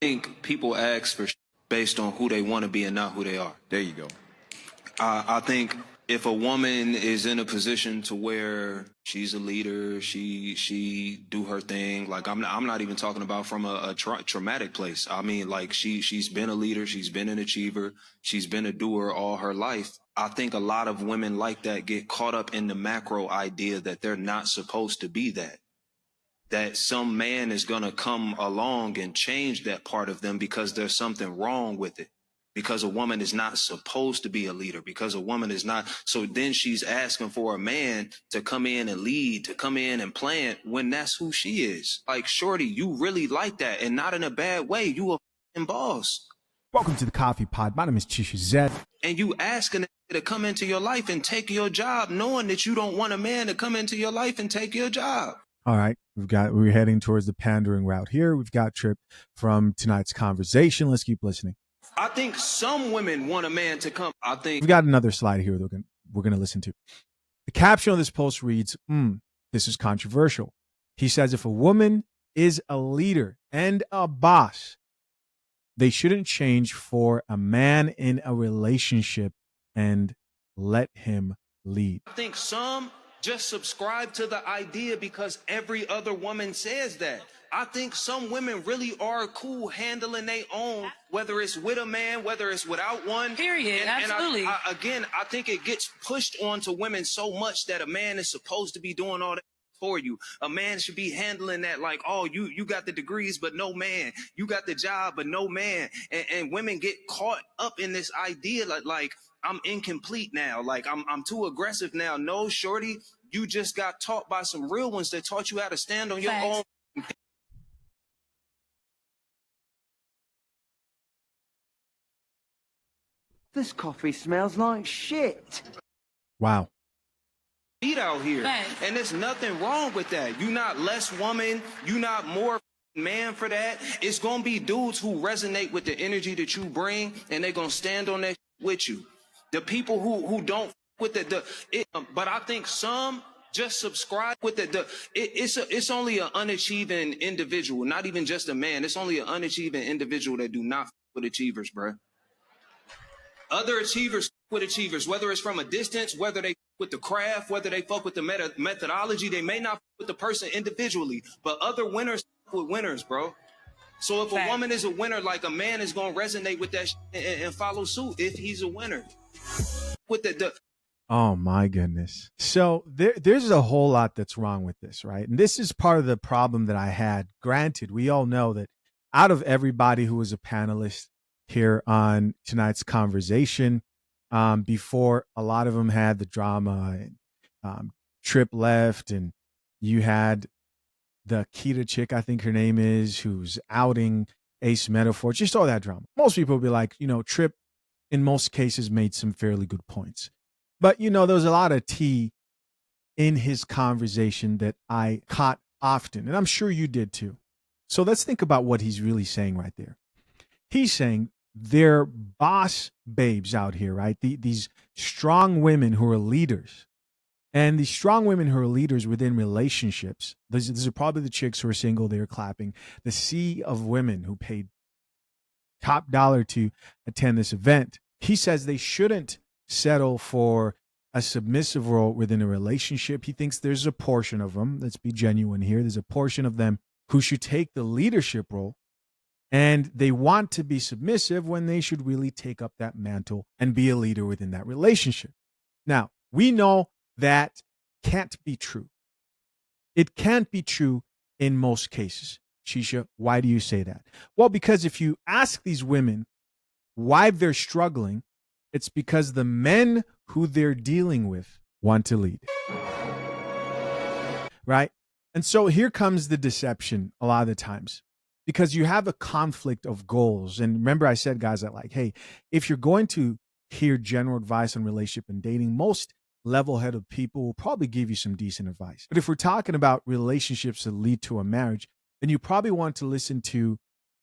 think people ask for based on who they want to be and not who they are. There you go. I think if a woman is in a position to where she's a leader, she do her thing. Like I'm not even talking about from a traumatic place. I mean, like she's been a leader, she's been an achiever, she's been a doer all her life. I think a lot of women like that get caught up in the macro idea that they're not supposed to be that. That some man is going to come along and change that part of them because there's something wrong with it. Because a woman is not supposed to be a leader, because a woman is not. So then she's asking for a man to come in and lead, to come in and plant when that's who she is. Like, shorty, you really like that, and not in a bad way. You a f***ing boss. Welcome to the Coffee Pod. My name is Chisha Zed. And you asking to come into your life and take your job, knowing that you don't want a man to come into your life and take your job. All right, we're heading towards the pandering route here. We've got Trip from tonight's conversation. Let's keep listening. I think some women want a man to come. I think we've got another slide here that we're going to listen to. The caption of this post reads, this is controversial. He says, if a woman is a leader and a boss, they shouldn't change for a man in a relationship and let him lead. I think some just subscribe to the idea because every other woman says that. I think some women really are cool handling their own, whether it's with a man, whether it's without one. Period. Absolutely. And I think it gets pushed onto women so much that a man is supposed to be doing all that for you. A man should be handling that like, oh, you got the degrees, but no man. You got the job, but no man. And women get caught up in this idea like I'm incomplete now. Like I'm too aggressive now. No, shorty, you just got taught by some real ones that taught you how to stand on your own. This coffee smells like shit. Wow. Feet out here. And there's nothing wrong with that. You're not less woman. You're not more man for that. It's going to be dudes who resonate with the energy that you bring, and they're going to stand on that with you. The people who don't with but I think some just subscribe with it's only an unachieving individual, not even just a man. It's only an unachieving individual that do not with achievers, bro. Other achievers with achievers, whether it's from a distance, whether they with the craft, whether they fuck with the methodology, they may not with the person individually, but other winners with winners, bro. So if a woman is a winner, like a man is going to resonate with that and follow suit if he's a winner. With Oh my goodness. So there's a whole lot that's wrong with this, right? And this is part of the problem that I had. Granted, we all know that out of everybody who was a panelist here on tonight's conversation, before a lot of them had the drama and Trip left, and you had the Kita chick, I think her name is, who's outing Ace Metaphor, just all that drama. Most people would be like, Trip in most cases made some fairly good points. But, there was a lot of tea in his conversation that I caught often, and I'm sure you did too. So let's think about what he's really saying right there. He's saying they're boss babes out here, right? These strong women who are leaders. And these strong women who are leaders within relationships, these are probably the chicks who are single, they're clapping. The sea of women who paid top dollar to attend this event. He says they shouldn't settle for a submissive role within a relationship. He thinks there's a portion of them, let's be genuine here, there's a portion of them who should take the leadership role, and they want to be submissive when they should really take up that mantle and be a leader within that relationship. Now, we know that can't be true. It can't be true in most cases. Shisha, why do you say that? Well, because if you ask these women why they're struggling, it's because the men who they're dealing with want to lead. Right? And so here comes the deception a lot of the times, because you have a conflict of goals. And remember, I said, guys, that like, hey, if you're going to hear general advice on relationship and dating, most level-headed people will probably give you some decent advice. But if we're talking about relationships that lead to a marriage, then you probably want to listen to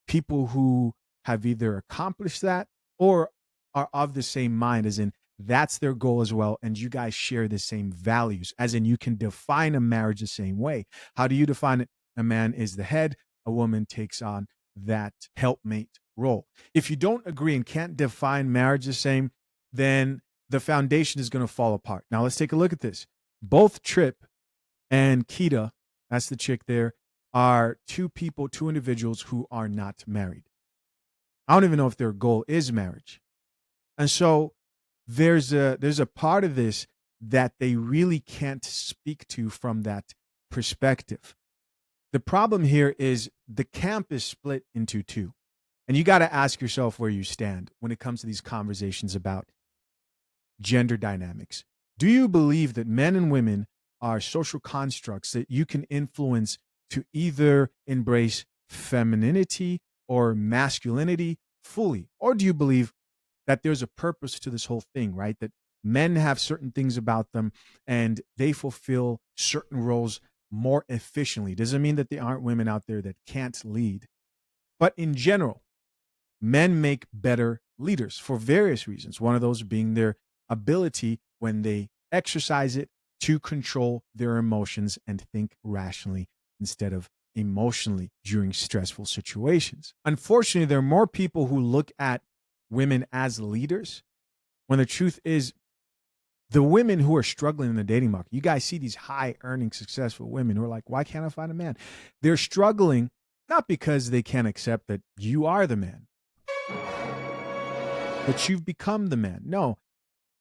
people who have either accomplished that or are of the same mind, as in that's their goal as well, and you guys share the same values, as in you can define a marriage the same way. How do you define it? A man is the head, a woman takes on that helpmate role. If you don't agree and can't define marriage the same, then the foundation is going to fall apart. Now let's take a look at this. Both Trip and Kita, that's the chick there, are two individuals who are not married. I don't even know if their goal is marriage. And so there's a part of this that they really can't speak to from that perspective. The problem here is the camp is split into two. And you got to ask yourself where you stand when it comes to these conversations about gender dynamics. Do you believe that men and women are social constructs that you can influence to either embrace femininity or masculinity fully? Or do you believe that there's a purpose to this whole thing, right? That men have certain things about them and they fulfill certain roles more efficiently. Doesn't mean that there aren't women out there that can't lead. But in general, men make better leaders for various reasons. One of those being their ability, when they exercise it, to control their emotions and think rationally instead of emotionally during stressful situations. Unfortunately, there are more people who look at women as leaders when the truth is the women who are struggling in the dating market. You guys see these high earning, successful women who are like, why can't I find a man? They're struggling not because they can't accept that you are the man, that you've become the man. No,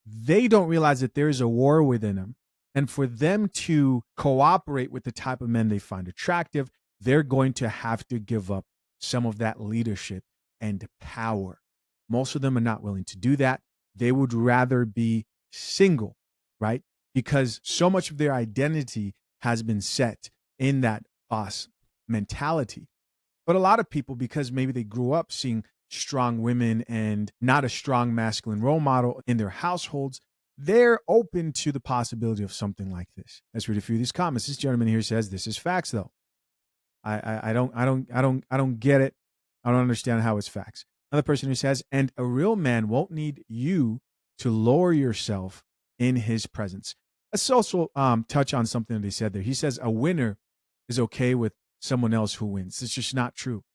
they don't realize that there is a war within them. And for them to cooperate with the type of men they find attractive, they're going to have to give up some of that leadership and power. Most of them are not willing to do that. They would rather be single, right? Because so much of their identity has been set in that boss mentality. But a lot of people, because maybe they grew up seeing strong women and not a strong masculine role model in their households, they're open to the possibility of something like this. Let's read a few of these comments. This gentleman here says, "This is facts, though. I don't get it. I don't understand how it's facts." Another person who says, "And a real man won't need you to lower yourself in his presence." Let's also touch on something that he said there. He says a winner is okay with someone else who wins. It's just not true,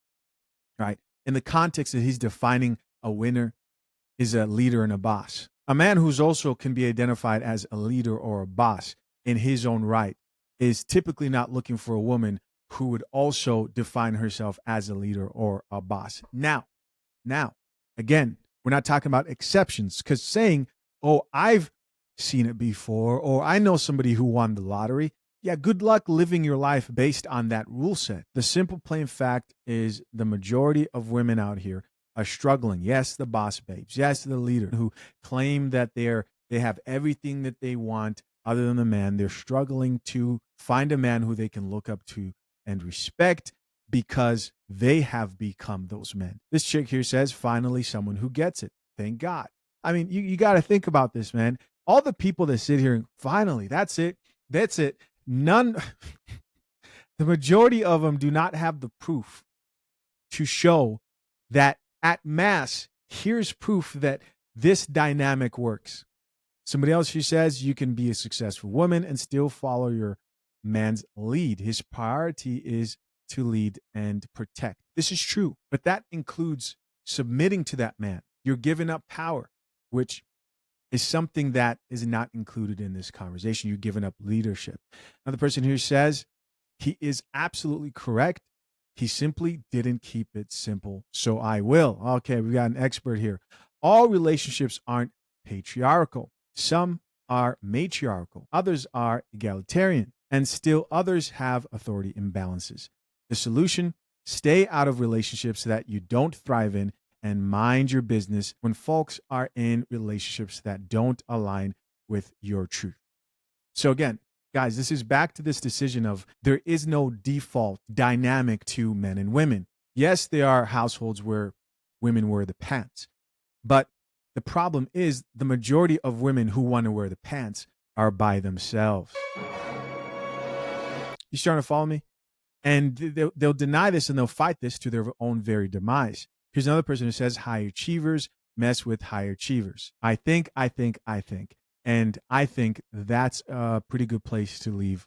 right? In the context that he's defining, a winner is a leader and a boss. A man who's also can be identified as a leader or a boss in his own right is typically not looking for a woman who would also define herself as a leader or a boss. Now, again, we're not talking about exceptions, because saying, oh, I've seen it before, or I know somebody who won the lottery. Yeah, good luck living your life based on that rule set. The simple plain fact is the majority of women out here are struggling. Yes, the boss babes. Yes, the leader who claim that they have everything that they want other than the man. They're struggling to find a man who they can look up to and respect because they have become those men. This chick here says, finally, someone who gets it. Thank God. I mean, you got to think about this, man. All the people that sit here and finally, that's it. None, the majority of them do not have the proof to show that at mass, here's proof that this dynamic works. Somebody else who says you can be a successful woman and still follow your man's lead. His priority is to lead and protect. This is true, but that includes submitting to that man. You're giving up power, which is something that is not included in this conversation. You're giving up leadership. Now, the person here says he is absolutely correct. He simply didn't keep it simple. So I will. Okay, we got an expert here. All relationships aren't patriarchal. Some are matriarchal. Others are egalitarian. And still others have authority imbalances. The solution, stay out of relationships that you don't thrive in and mind your business when folks are in relationships that don't align with your truth. So again, guys, this is back to this decision of there is no default dynamic to men and women. Yes, there are households where women wear the pants, but the problem is the majority of women who want to wear the pants are by themselves. You starting to follow me? And they'll deny this and they'll fight this to their own very demise. Here's another person who says high achievers mess with higher achievers. I think. And I think that's a pretty good place to leave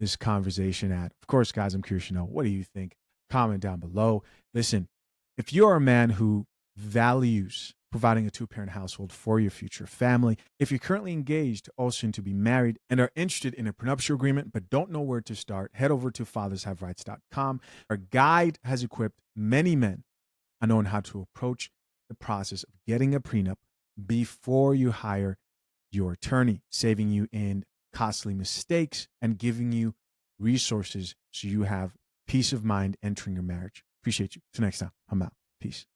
this conversation at. Of course, guys, I'm curious to know, what do you think comment down below. Listen, if you're a man who values providing a two-parent household for your future family, if you're currently engaged or soon to be married and are interested in a prenuptial agreement but don't know where to start, head over to fathershaverights.com. Our guide has equipped many men on knowing how to approach the process of getting a prenup before you hire your attorney, saving you in costly mistakes and giving you resources so you have peace of mind entering your marriage. Appreciate you. Till next time, I'm out. Peace.